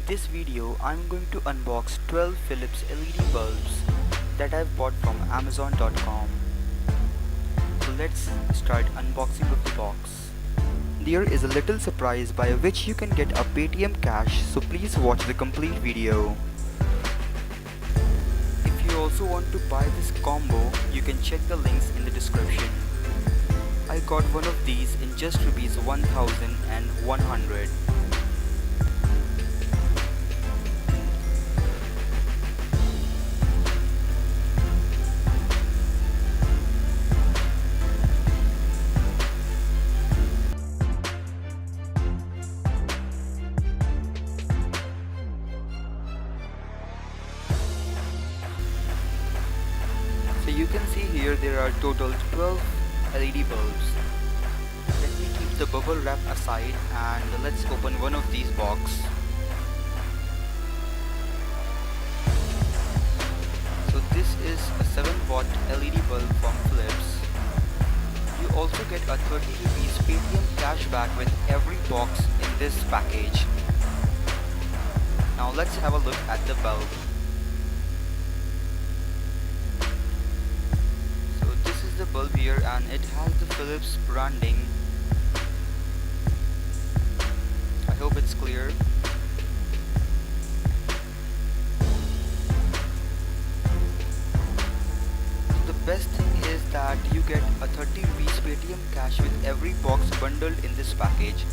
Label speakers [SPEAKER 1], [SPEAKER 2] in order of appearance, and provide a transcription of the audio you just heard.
[SPEAKER 1] this video, I'm going to unbox 12 Philips LED bulbs that I've bought from Amazon.com. So let's start unboxing of the box. There is a little surprise by which you can get a Paytm cash, so please watch the complete video. If you also want to buy this combo, you can check the links in the description. I got one of these in just rupees 1100. So you can see here there are total 12 LED bulbs. Let me keep the bubble wrap aside and let's open one of these boxes. So this is a 7-watt LED bulb from Philips. You also get a 30 rupees Paytm cashback with every box in this package. Now let's have a look at the bulb. The bulb here, and it has the Philips branding. I hope it's clear. The best thing is that you get a 30 rupees Paytm cash with every box bundled in this package.